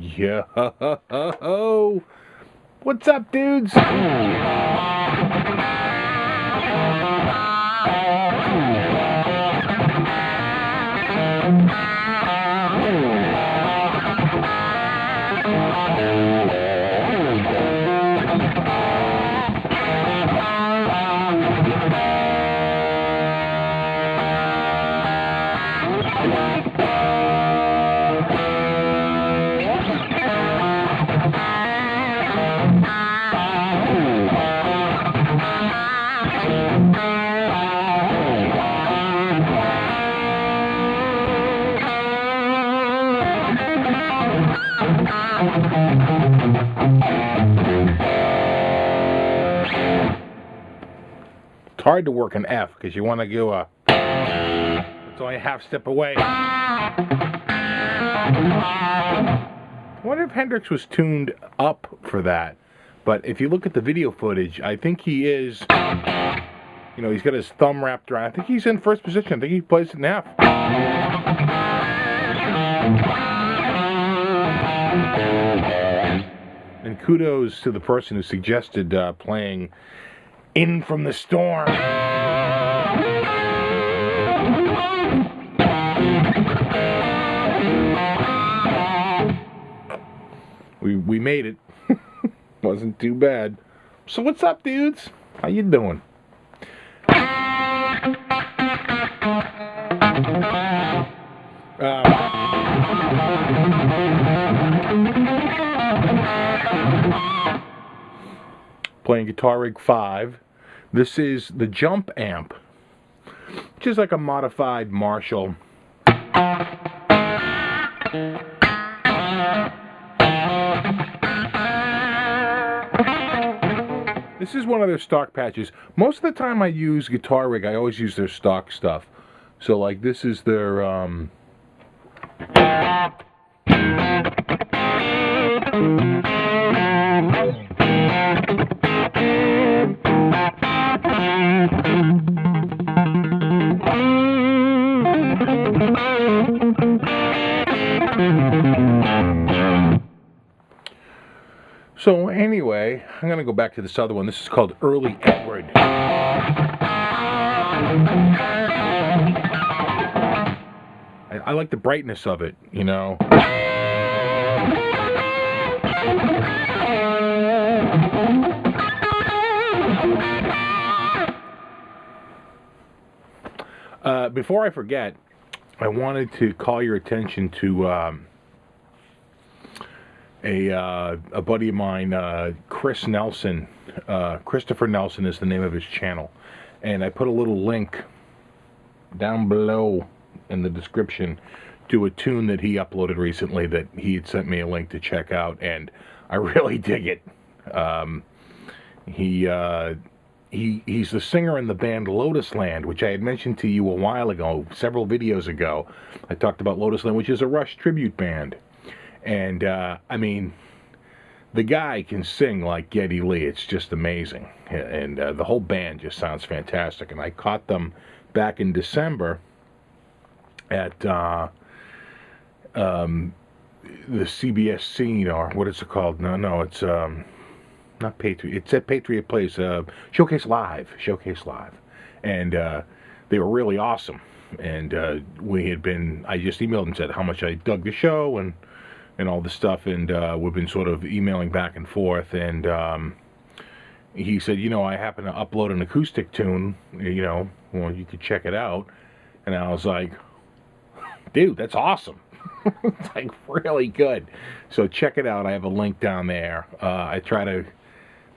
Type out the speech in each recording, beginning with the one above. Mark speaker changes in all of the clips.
Speaker 1: Yo, what's up, dudes? It's hard to work an F because you want to go it's only a half step away. I wonder if Hendrix was tuned up for that. But if you look at the video footage, I think he is, you know, he's got his thumb wrapped around. I think he's in first position. I think he plays it in F. And kudos to the person who suggested playing In From the Storm. We made it. Wasn't too bad. So what's up, dudes? How you doing? Playing Guitar Rig 5. This is the Jump amp, which is like a modified Marshall. This is one of their stock patches. Most of the time I use Guitar Rig, I always use their stock stuff. So like this is their So anyway, I'm going to go back to this other one. This is called Early Edward. I like the brightness of it, you know. Before I forget, I wanted to call your attention to a buddy of mine, Chris Nelson. Christopher Nelson is the name of his channel, and I put a little link down below in the description to a tune that he uploaded recently that he had sent me a link to check out, and I really dig it. He's the singer in the band Lotus Land, which I had mentioned to you a while ago, several videos ago. I talked about Lotus Land, which is a Rush tribute band. And, I mean, the guy can sing like Geddy Lee. It's just amazing. And the whole band just sounds fantastic. And I caught them back in December at the CBS Scene, or what is it called? No, it's not Patriot. It's at Patriot Place, Showcase Live. And they were really awesome. And I just emailed and said how much I dug the show and all this stuff, and we've been sort of emailing back and forth, and he said, you know, I happen to upload an acoustic tune, you know, well, you could check it out. And I was like, dude, that's awesome. It's like really good. So check it out. I have a link down there. I try to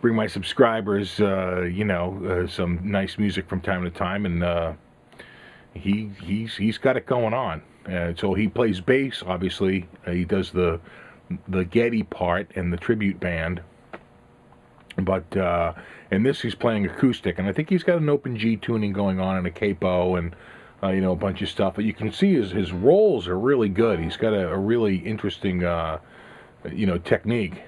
Speaker 1: bring my subscribers, you know, some nice music from time to time, and he's got it going on. So he plays bass, obviously. He does the Geddy part and the tribute band. But in this, he's playing acoustic, and I think he's got an open G tuning going on and a capo and you know, a bunch of stuff. But you can see his rolls are really good. He's got a really interesting you know, technique.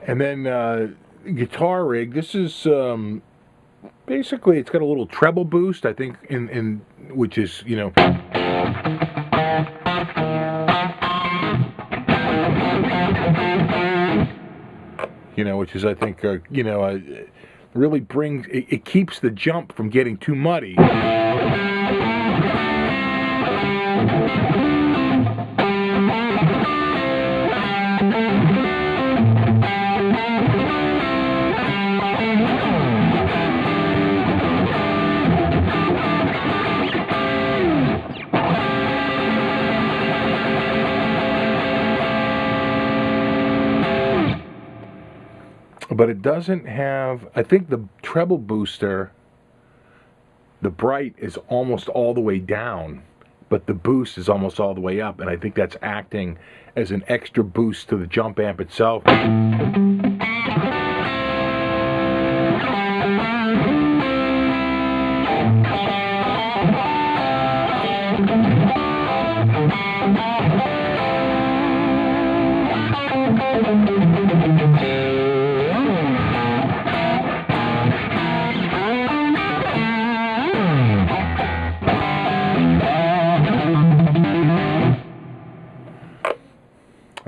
Speaker 1: And then guitar rig. This is basically it's got a little treble boost, I think, in which is which is I think really brings it keeps the jump from getting too muddy. But it doesn't have, I think the treble booster, the bright is almost all the way down, but the boost is almost all the way up, and I think that's acting as an extra boost to the jump amp itself.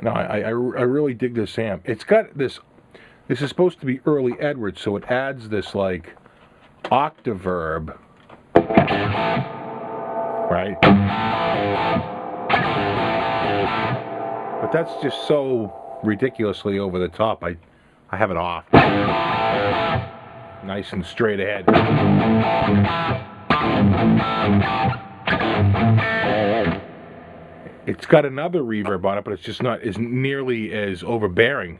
Speaker 1: No, I really dig this amp. It's got this is supposed to be early Edwards, so it adds this like octaverb, right? But that's just so ridiculously over the top. I have it off. Nice and straight ahead. It's got another reverb on it, but it's just not as nearly as overbearing.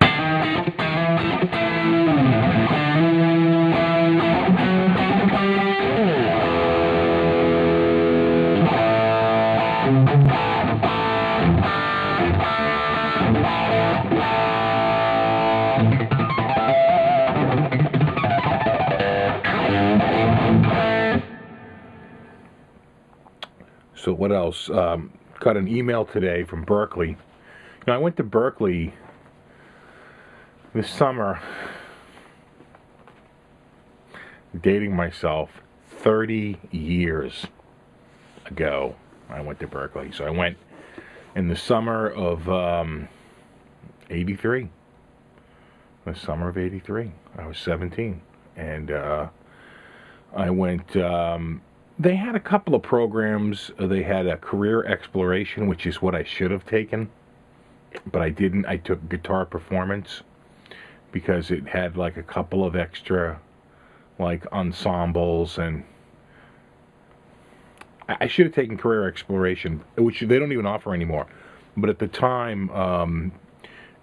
Speaker 1: So what else? Got an email today from Berkeley. I went to Berkeley this summer, dating myself, 30 years ago I went to Berkeley. So I went in the summer of 83. The summer of 83. I was 17. And I went... they had a couple of programs. They had a career exploration, which is what I should have taken, but I didn't. I took guitar performance because it had like a couple of extra like ensembles, and I should have taken career exploration, which they don't even offer anymore. But at the time,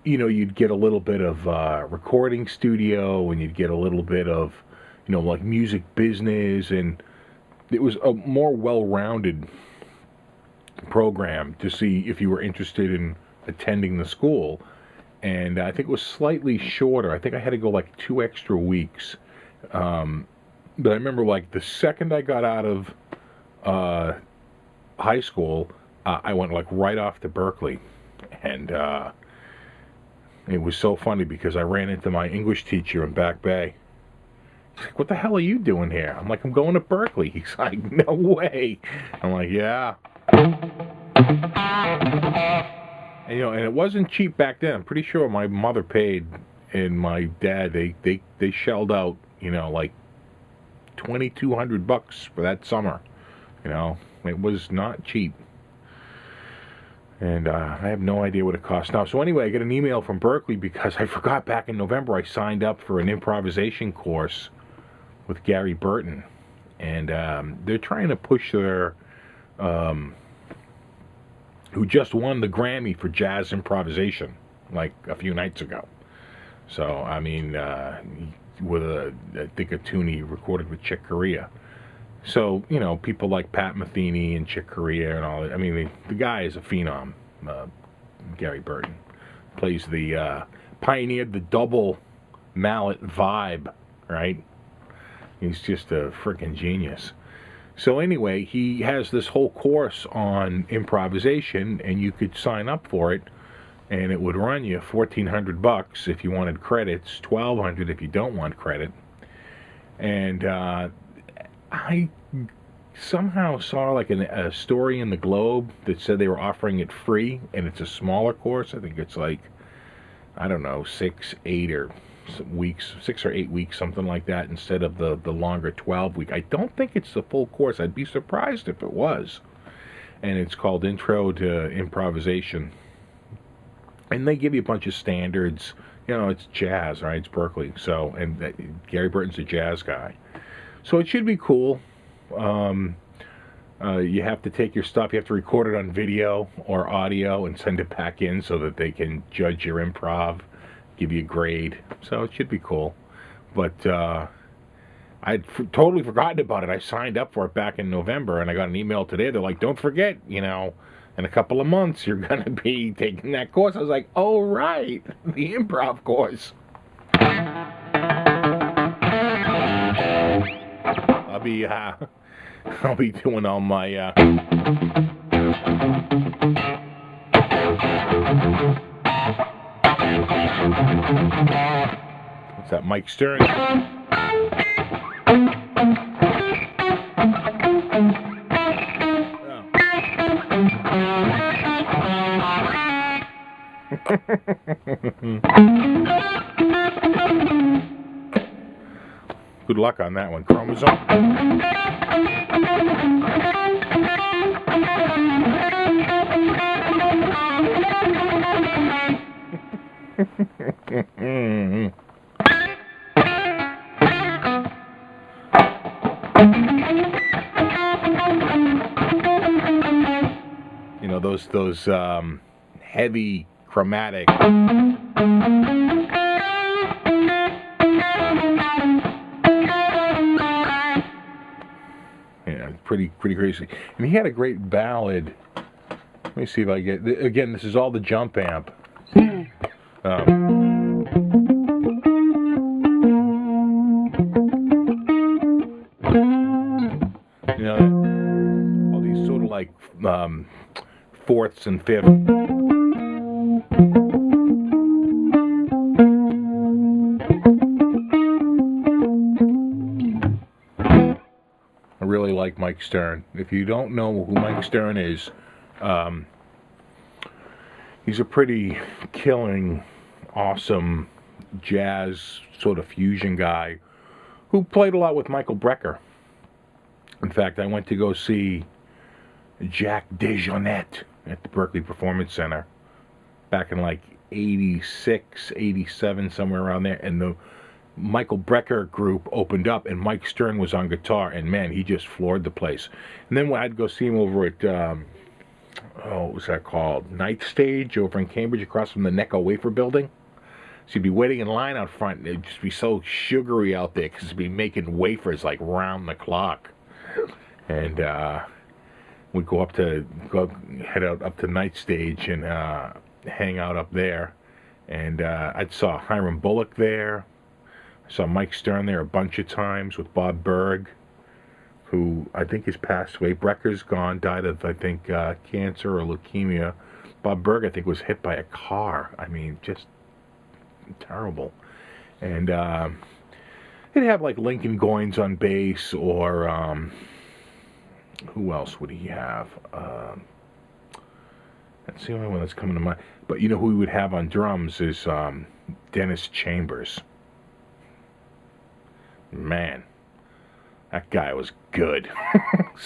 Speaker 1: you'd get a little bit of recording studio, and you'd get a little bit of, like music business, and it was a more well-rounded program to see if you were interested in attending the school. And I think it was slightly shorter. I think I had to go like 2 extra weeks. But I remember like the second I got out of high school, I went like right off to Berkeley. And it was so funny because I ran into my English teacher in Back Bay. He's like, "What the hell are you doing here?" I'm like, "I'm going to Berkeley." He's like, "No way." I'm like, "Yeah." And, and it wasn't cheap back then. I'm pretty sure my mother paid and my dad, they shelled out, like $2,200 for that summer. It was not cheap. And I have no idea what it costs now. So anyway, I get an email from Berkeley because I forgot back in November I signed up for an improvisation course with Gary Burton, and they're trying to push their who just won the Grammy for jazz improvisation like a few nights ago. So I mean, with I think a tune he recorded with Chick Corea. So people like Pat Metheny and Chick Corea and all that. I mean, the guy is a phenom. Gary Burton plays the pioneered the double mallet vibe, right? He's just a freaking genius. So anyway, he has this whole course on improvisation, and you could sign up for it and it would run you $1,400 if you wanted credits, $1,200 if you don't want credit. And I somehow saw like a story in the Globe that said they were offering it free, and it's a smaller course. I think it's like, I don't know, 6 or 8 weeks, something like that, instead of the longer 12-week. I don't think it's the full course. I'd be surprised if it was. And it's called Intro to Improvisation. And they give you a bunch of standards. You know, it's jazz, right? It's Berkeley. So, and Gary Burton's a jazz guy. So it should be cool. You have to take your stuff. You have to record it on video or audio and send it back in so that they can judge your improv, give you a grade. So it should be cool. But I'd totally forgotten about it. I signed up for it back in November, and I got an email today. They're like, don't forget, you know, in a couple of months, you're going to be taking that course. I was like, oh, right, the improv course. I'll be doing all my, what's that, Mike Stern? Good luck on that one. Chromosome. You know, those heavy chromatic. Yeah, pretty crazy. And he had a great ballad. Let me see if I get. Again, this is all the jump amp. You know, all these sort of like fourths and fifths. I really like Mike Stern. If you don't know who Mike Stern is, he's a pretty killing, awesome jazz sort of fusion guy who played a lot with Michael Brecker. In fact, I went to go see Jack DeJohnette at the Berkeley Performance Center back in like 86, 87, somewhere around there, and the Michael Brecker group opened up, and Mike Stern was on guitar, and man, he just floored the place. And then I'd go see him over at, what was that called? Night Stage over in Cambridge, across from the Necco Wafer Building. So you'd be waiting in line out front, and it'd just be so sugary out there, because it'd be making wafers like round the clock. And we'd head out up to Night Stage and hang out up there. And I saw Hiram Bullock there. I saw Mike Stern there a bunch of times with Bob Berg, who I think has passed away. Brecker's gone, died of, I think, cancer or leukemia. Bob Berg, I think, was hit by a car. I mean, just terrible. And he'd have like Lincoln Goines on bass, or who else would he have? That's the only one that's coming to mind. But you know who he would have on drums is Dennis Chambers. Man, that guy was good.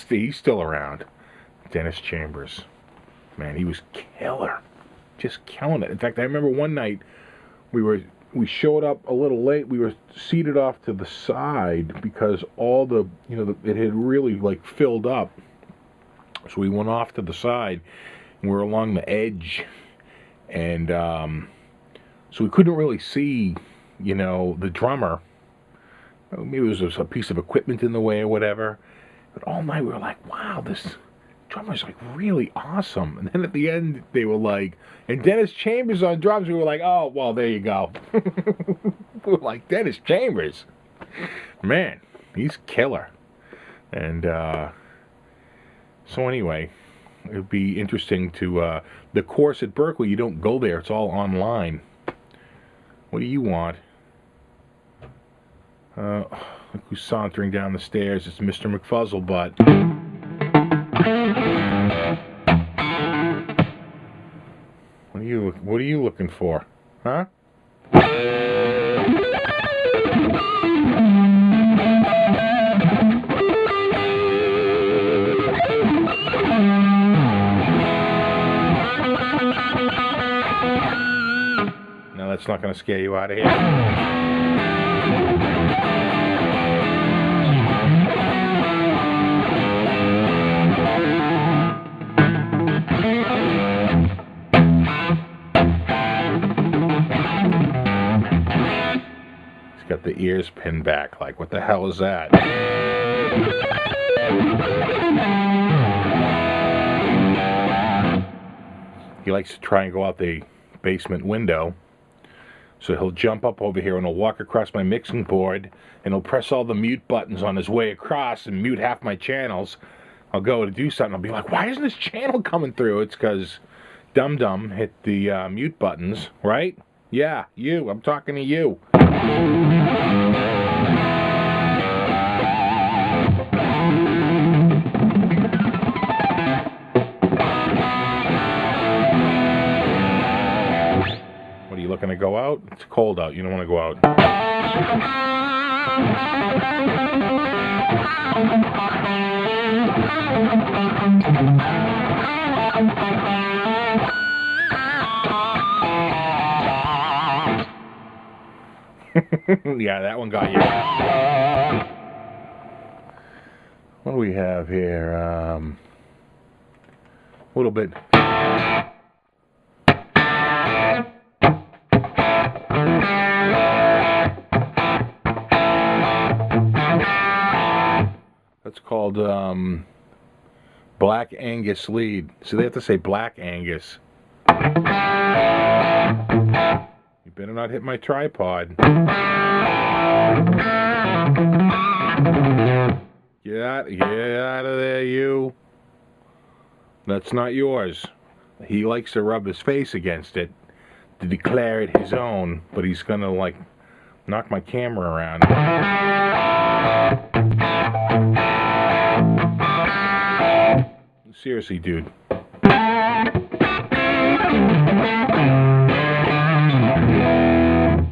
Speaker 1: He's still around. Dennis Chambers. Man, he was killer. Just killing it. In fact, I remember one night we showed up a little late. We were seated off to the side because all the, it had really like filled up. So we went off to the side, and we were along the edge, and so we couldn't really see, the drummer. Maybe it was a piece of equipment in the way or whatever. But all night we were like, wow, this drummer's like really awesome. And then at the end they were like, and Dennis Chambers on drums. We were like, oh, well, there you go. We were like, Dennis Chambers. Man, he's killer. And so anyway, it would be interesting to, the course at Berkeley, you don't go there. It's all online. What do you want? Look who's sauntering down the stairs. It's Mr. McFuzzlebutt. What are you looking for? Huh? No, that's not going to scare you out of here. Got the ears pinned back, like, what the hell is that? He likes to try and go out the basement window, so he'll jump up over here and he'll walk across my mixing board and he'll press all the mute buttons on his way across and mute half my channels. I'll go to do something, I'll be like, why isn't this channel coming through? It's because Dum-Dum hit the mute buttons, right? Yeah, you, I'm talking to you. What are you looking to go out? It's cold out. You don't want to go out. Yeah, that one got you. What do we have here? A little bit. That's called Black Angus lead. So they have to say Black Angus. You better not hit my tripod. Get out of there, you. That's not yours. He likes to rub his face against it to declare it his own, but he's gonna, like, knock my camera around. Seriously, dude. Why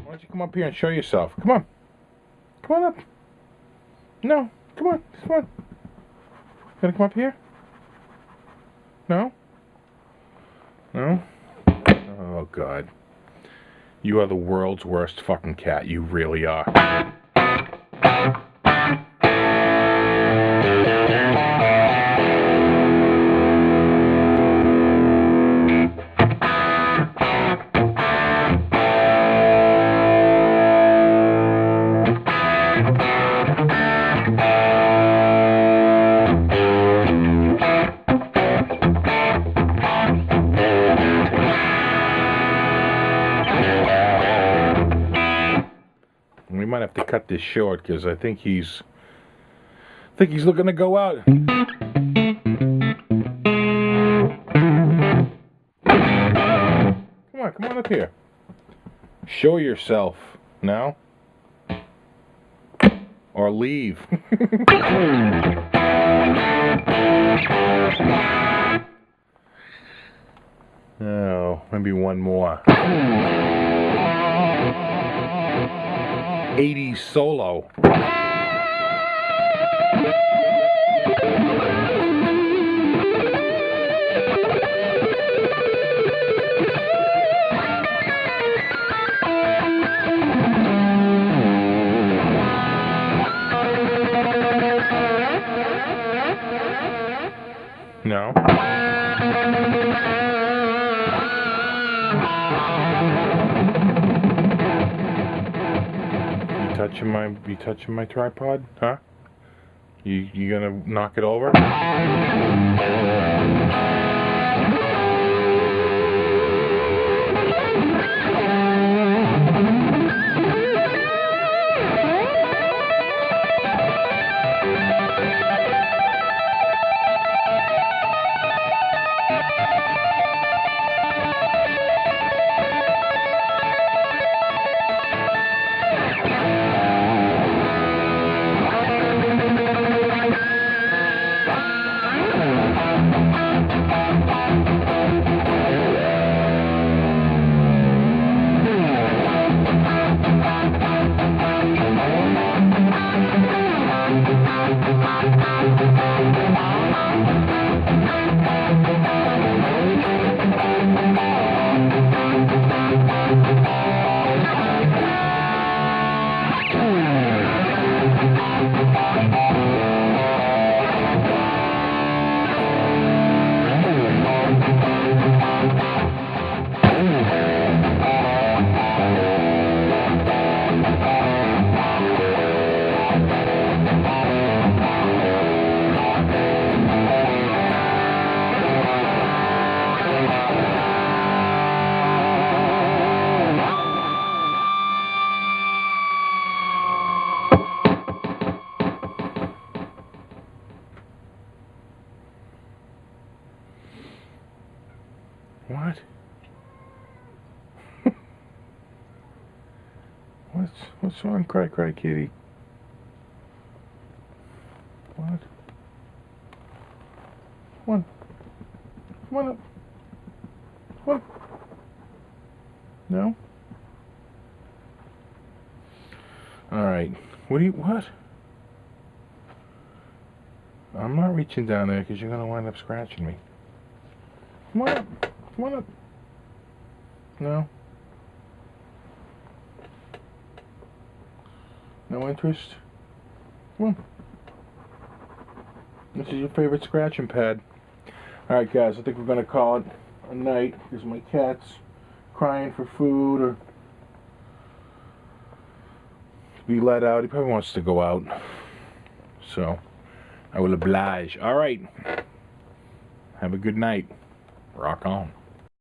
Speaker 1: don't you come up here and show yourself? Come on. Come on up. No. Come on. Come on. Gonna come up here? No? No? Oh, God. You are the world's worst fucking cat. You really are. We might have to cut this short because I think he's looking to go out. Come on up here. Show yourself now, or leave. Oh, maybe one more. 80s solo. No. You touching my tripod? Huh? You gonna knock it over? What's wrong? Cry, cry, kitty. What? Come on. Come on up. Come on. No? Alright. What? I'm not reaching down there because you're going to wind up scratching me. Come on up. Come on up. No? No interest? Come on. This is your favorite scratching pad. Alright guys, I think we're going to call it a night because my cat's crying for food or to be let out. He probably wants to go out. So, I will oblige. Alright. Have a good night. Rock on.